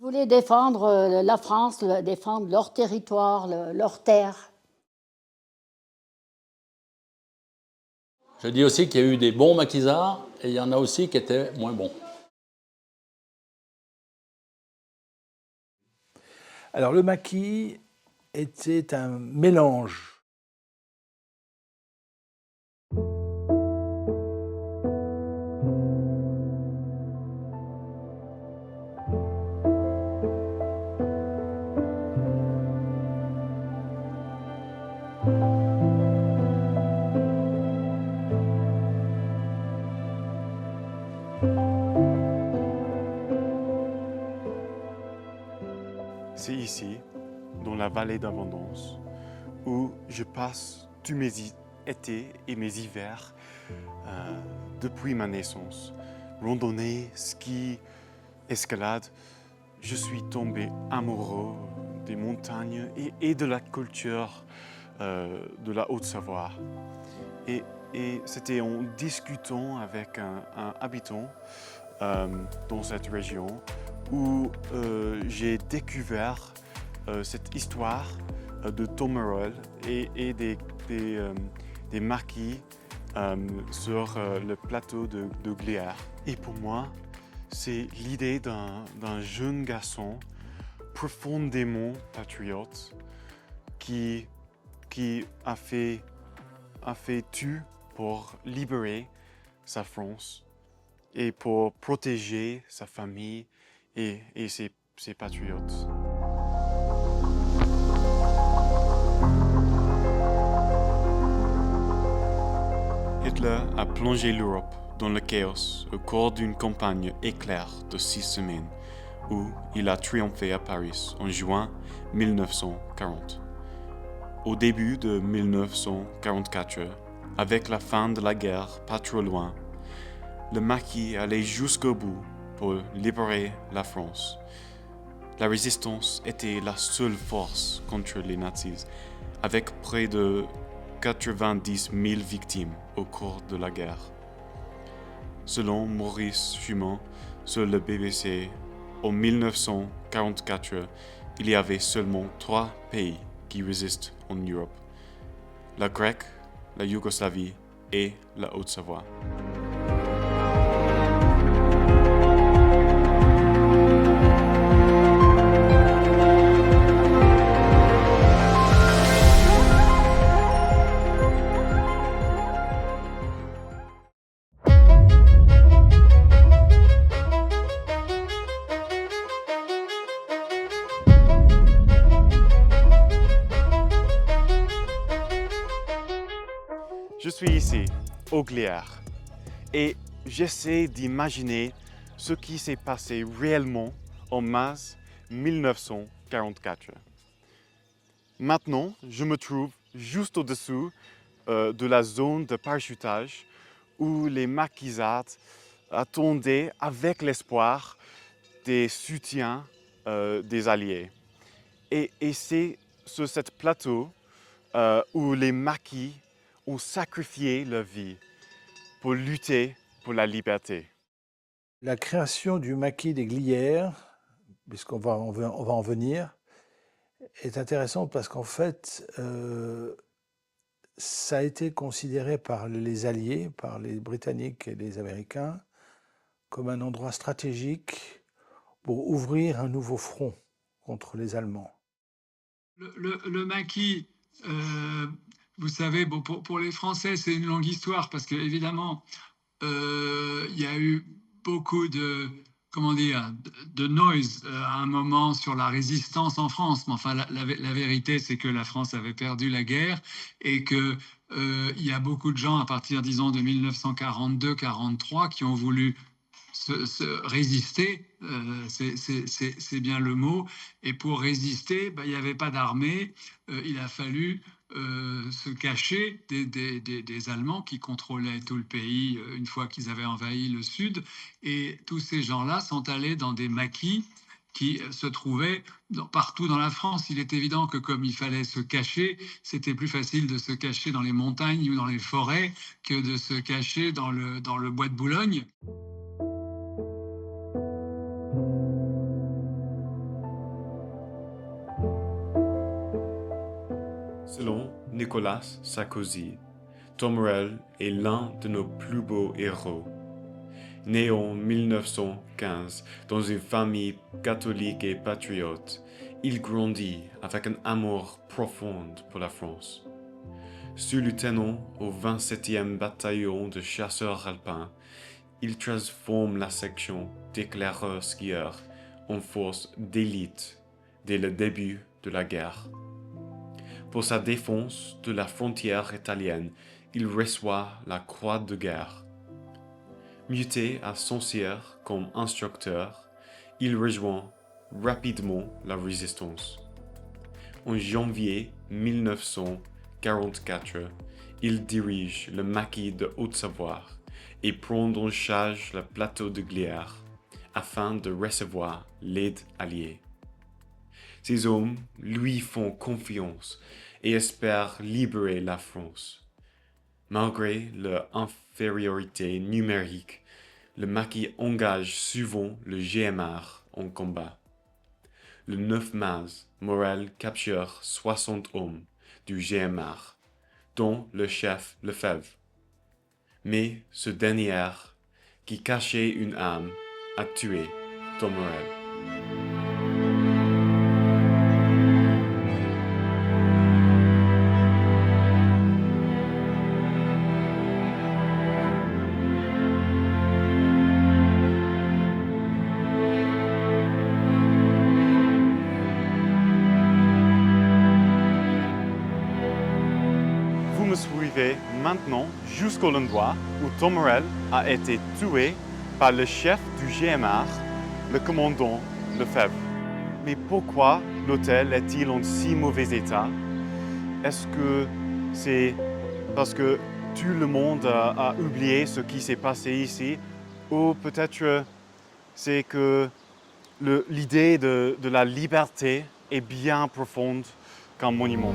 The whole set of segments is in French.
Voulaient défendre la France, défendre leur territoire, leur terre. Je dis aussi qu'il y a eu des bons maquisards et il y en a aussi qui étaient moins bons. Alors le maquis était un mélange. C'est ici, dans la vallée d'Abondance, où je passe tous mes étés et mes hivers depuis ma naissance. Randonnée, ski, escalade, je suis tombé amoureux des montagnes et de la culture de la Haute-Savoie. Et c'était en discutant avec un habitant dans cette région où j'ai découvert cette histoire de Tomerol et des maquis sur le plateau de Glières. Et pour moi, c'est l'idée d'un jeune garçon profondément patriote qui a fait tout pour libérer sa France et pour protéger sa famille et ses patriotes. Hitler a plongé l'Europe dans le chaos au cours d'une campagne éclair de 6 semaines où il a triomphé à Paris en juin 1940. Au début de 1944, avec la fin de la guerre pas trop loin, le maquis allait jusqu'au bout pour libérer la France. La résistance était la seule force contre les nazis, avec près de 90 000 victimes au cours de la guerre. Selon Maurice Schumann sur le BBC, en 1944, il y avait seulement 3 pays qui résistent en Europe: la Grèce, la Yougoslavie et la Haute-Savoie. Je suis ici, au Glières, et j'essaie d'imaginer ce qui s'est passé réellement en mars 1944. Maintenant, je me trouve juste au-dessous de la zone de parachutage où les maquisards attendaient avec l'espoir des soutiens des Alliés. Et c'est sur ce plateau où les maquis ont sacrifié leur vie pour lutter pour la liberté. La création du maquis des Glières, puisqu'on va, on va en venir, est intéressante parce qu'en fait, ça a été considéré par les Alliés, par les Britanniques et les Américains, comme un endroit stratégique pour ouvrir un nouveau front contre les Allemands. Le maquis, vous savez, bon, pour les Français, c'est une longue histoire parce que évidemment, il y a eu beaucoup de, comment dire, de noise à un moment sur la résistance en France. Mais enfin, la vérité, c'est que la France avait perdu la guerre et que il y a beaucoup de gens à partir, disons, de 1942-43 qui ont voulu se résister, c'est bien le mot. Et pour résister, il n'y avait pas d'armée. Il a fallu se cacher des Allemands qui contrôlaient tout le pays une fois qu'ils avaient envahi le Sud. Et tous ces gens-là sont allés dans des maquis qui se trouvaient partout dans la France. Il est évident que comme il fallait se cacher, c'était plus facile de se cacher dans les montagnes ou dans les forêts que de se cacher dans le bois de Boulogne. Nicolas Sarkozy, Tom Morel est l'un de nos plus beaux héros. Né en 1915 dans une famille catholique et patriote, il grandit avec un amour profond pour la France. Sous-lieutenant au 27e bataillon de chasseurs alpins, il transforme la section d'éclaireurs skieurs en force d'élite dès le début de la guerre. Pour sa défense de la frontière italienne, il reçoit la Croix de guerre. Muté à Saint-Cyr comme instructeur, il rejoint rapidement la résistance. En janvier 1944, il dirige le maquis de Haute-Savoie et prend en charge le plateau de Glières afin de recevoir l'aide alliée. Ces hommes lui font confiance et espèrent libérer la France. Malgré leur infériorité numérique, le maquis engage souvent le GMR en combat. Le 9 mars, Morel capture 60 hommes du GMR, dont le chef Lefebvre. Mais ce dernier, qui cachait une âme, a tué Tom Morel. Vous me suivez maintenant jusqu'au endroit où Tom Morel a été tué par le chef du GMR, le commandant Lefebvre. Mais pourquoi l'hôtel est-il en si mauvais état? Est-ce que c'est parce que tout le monde a oublié ce qui s'est passé ici? Ou peut-être c'est que l'idée de la liberté est bien profonde qu'un monument.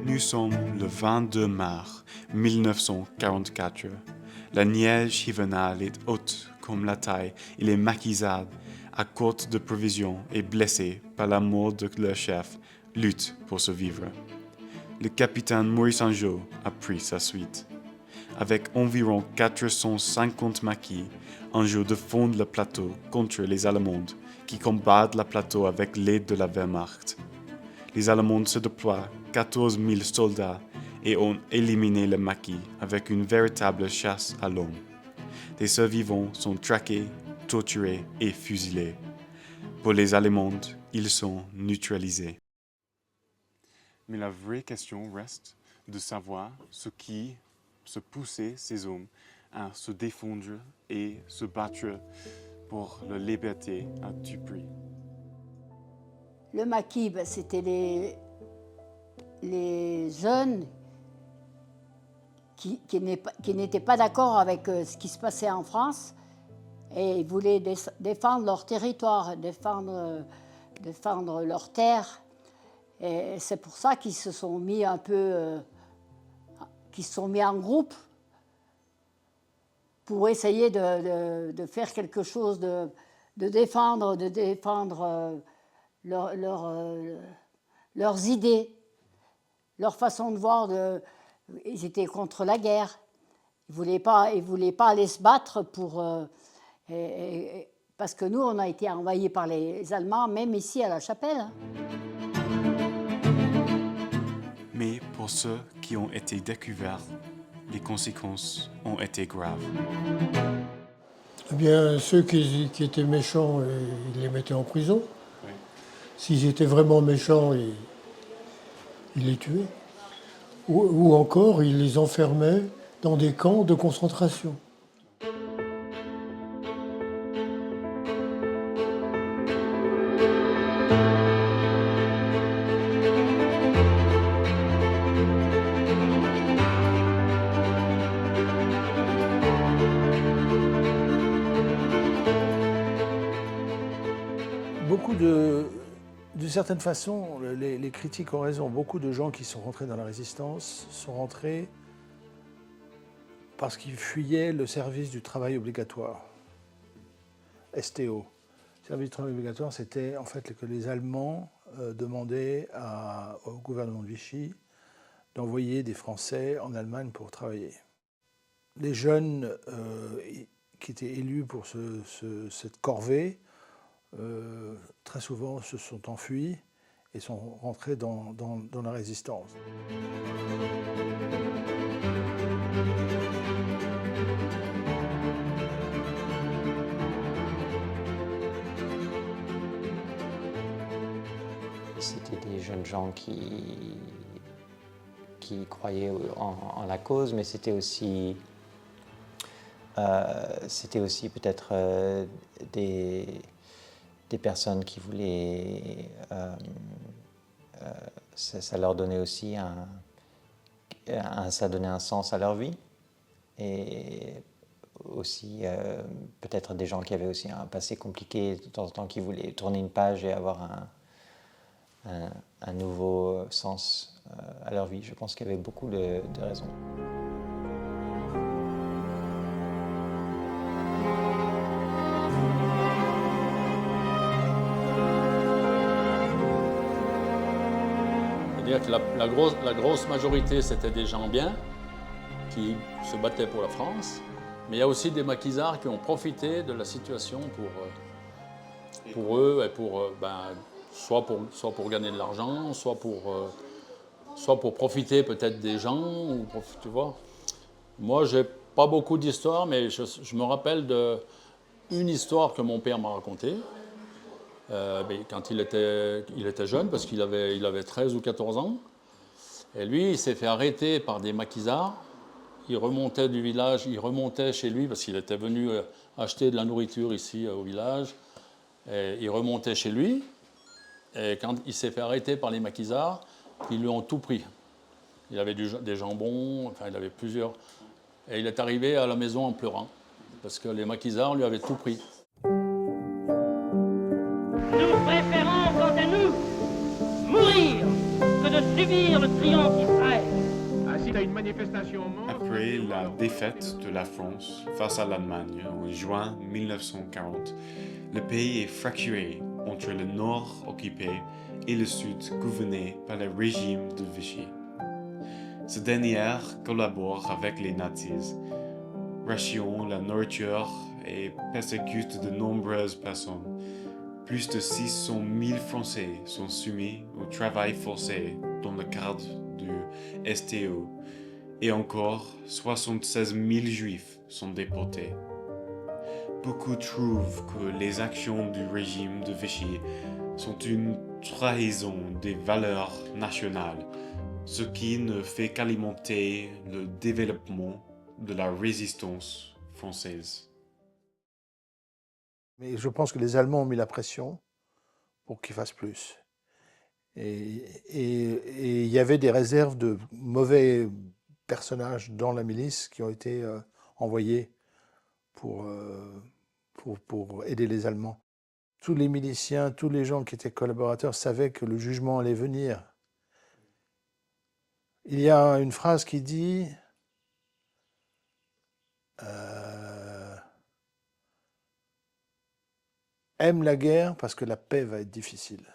Nous sommes le 22 mars 1944. La neige hivernale est haute comme la taille et les maquisards, à court de provisions et blessés par la mort de leur chef, luttent pour survivre. Le capitaine Maurice Anjou a pris sa suite. Avec environ 450 maquis, Anjou défend le plateau contre les Allemands qui combattent le plateau avec l'aide de la Wehrmacht. Les Allemands se déploient 14 000 soldats et ont éliminé le maquis avec une véritable chasse à l'homme. Des survivants sont traqués, torturés et fusillés. Pour les Allemands, ils sont neutralisés. Mais la vraie question reste de savoir ce qui poussait ces hommes à se défendre et se battre pour la liberté à tout prix. Le maquis, c'était les jeunes qui n'étaient pas d'accord avec ce qui se passait en France et ils voulaient défendre leur territoire, défendre leur terre. Et c'est pour ça qu'ils se sont mis qu'ils se sont mis en groupe pour essayer de faire quelque chose, de défendre leurs idées, leur façon de voir. Ils étaient contre la guerre. Ils voulaient pas aller se battre parce que nous, on a été envahis par les Allemands, même ici à La Chapelle. Hein. Mais pour ceux qui ont été découverts, les conséquences ont été graves. Eh bien, ceux qui étaient méchants, ils les mettaient en prison. Oui. S'ils étaient vraiment méchants, ils les tuaient. Ou encore, ils les enfermaient dans des camps de concentration. certaine façon, les critiques ont raison. Beaucoup de gens qui sont rentrés dans la résistance sont rentrés parce qu'ils fuyaient le service du travail obligatoire, STO. Le service du travail obligatoire, c'était en fait que les Allemands demandaient au gouvernement de Vichy d'envoyer des Français en Allemagne pour travailler. Les jeunes qui étaient élus pour cette corvée, très souvent se sont enfuis et sont rentrés dans la résistance. C'était des jeunes gens qui croyaient en la cause, mais c'était aussi peut-être des personnes qui voulaient... ça leur donnait aussi ça donnait un sens à leur vie. Et aussi peut-être des gens qui avaient aussi un passé compliqué de temps en temps, qui voulaient tourner une page et avoir un nouveau sens à leur vie. Je pense qu'il y avait beaucoup de raisons. C'est-à-dire que la grosse majorité, c'était des gens bien, qui se battaient pour la France, mais il y a aussi des maquisards qui ont profité de la situation pour eux, et soit pour gagner de l'argent, soit pour profiter peut-être des gens, tu vois. Moi, j'ai pas beaucoup d'histoires, mais je me rappelle d'une histoire que mon père m'a racontée. Quand il était jeune, parce qu'il avait 13 ou 14 ans. Et lui, il s'est fait arrêter par des maquisards. Il remontait du village, il remontait chez lui, parce qu'il était venu acheter de la nourriture ici au village. Et il remontait chez lui. Et quand il s'est fait arrêter par les maquisards, ils lui ont tout pris. Il avait des jambons, enfin il avait plusieurs. Et il est arrivé à la maison en pleurant, parce que les maquisards lui avaient tout pris. Nous préférons, quant à nous, mourir que de subir le triomphe d'Israël. Assiste à une manifestation au monde. Après la défaite de la France face à l'Allemagne en juin 1940, le pays est fracturé entre le nord occupé et le sud gouverné par le régime de Vichy. Ce dernier collabore avec les nazis, rationne la nourriture et persécute de nombreuses personnes. Plus de 600 000 Français sont soumis au travail forcé dans le cadre du STO et encore 76 000 Juifs sont déportés. Beaucoup trouvent que les actions du régime de Vichy sont une trahison des valeurs nationales, ce qui ne fait qu'alimenter le développement de la résistance française. Mais je pense que les Allemands ont mis la pression pour qu'ils fassent plus. Et il y avait des réserves de mauvais personnages dans la milice qui ont été envoyés pour aider les Allemands. Tous les miliciens, tous les gens qui étaient collaborateurs savaient que le jugement allait venir. Il y a une phrase qui dit aime la guerre parce que la paix va être difficile.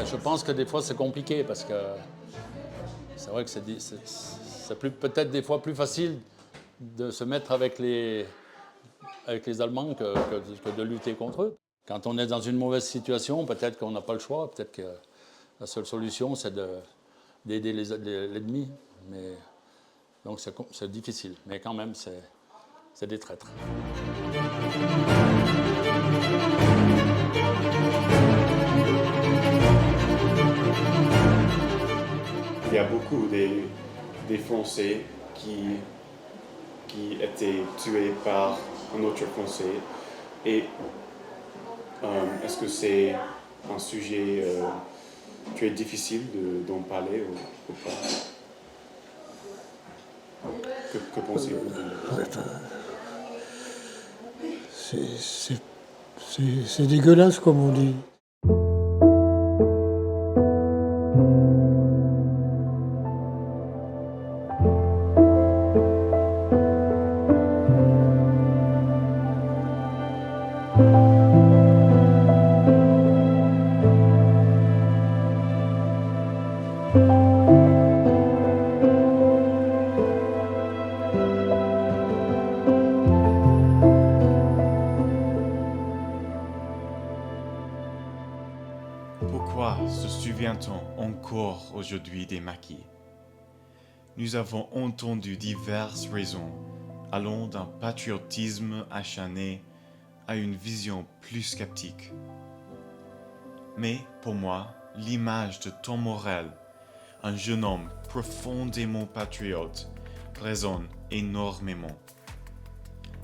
Je pense que des fois c'est compliqué parce que c'est vrai que c'est peut-être des fois plus facile de se mettre avec les Allemands que de lutter contre eux. Quand on est dans une mauvaise situation, peut-être qu'on n'a pas le choix, peut-être que la seule solution c'est d'aider l'ennemi. Mais donc c'est difficile, mais quand même c'est des traîtres. Il y a beaucoup des Français qui étaient tués par un autre Français. Et est-ce que c'est un sujet très difficile d'en parler ou pas? Que pensez-vous C'est dégueulasse, comme on dit. Pourquoi se souvient-on encore aujourd'hui des maquis? Nous avons entendu diverses raisons, allant d'un patriotisme acharné à une vision plus sceptique. Mais pour moi, l'image de Tom Morel, un jeune homme profondément patriote, résonne énormément.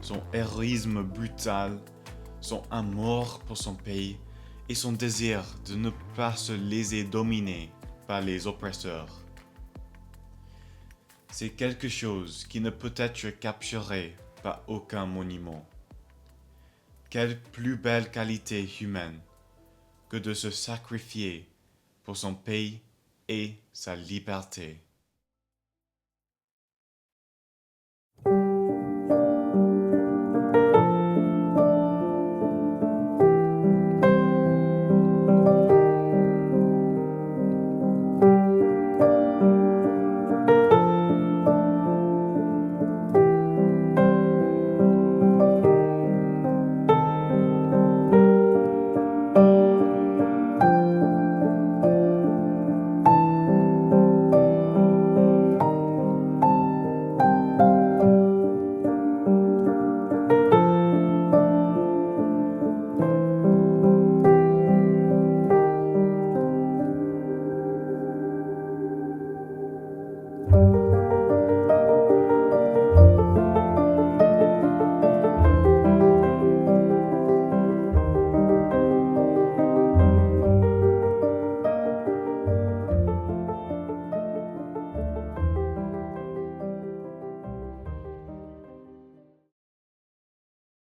Son héroïsme brutal, son amour pour son pays et son désir de ne pas se laisser dominer par les oppresseurs. C'est quelque chose qui ne peut être capturé par aucun monument. Quelle plus belle qualité humaine que de se sacrifier pour son pays et sa liberté.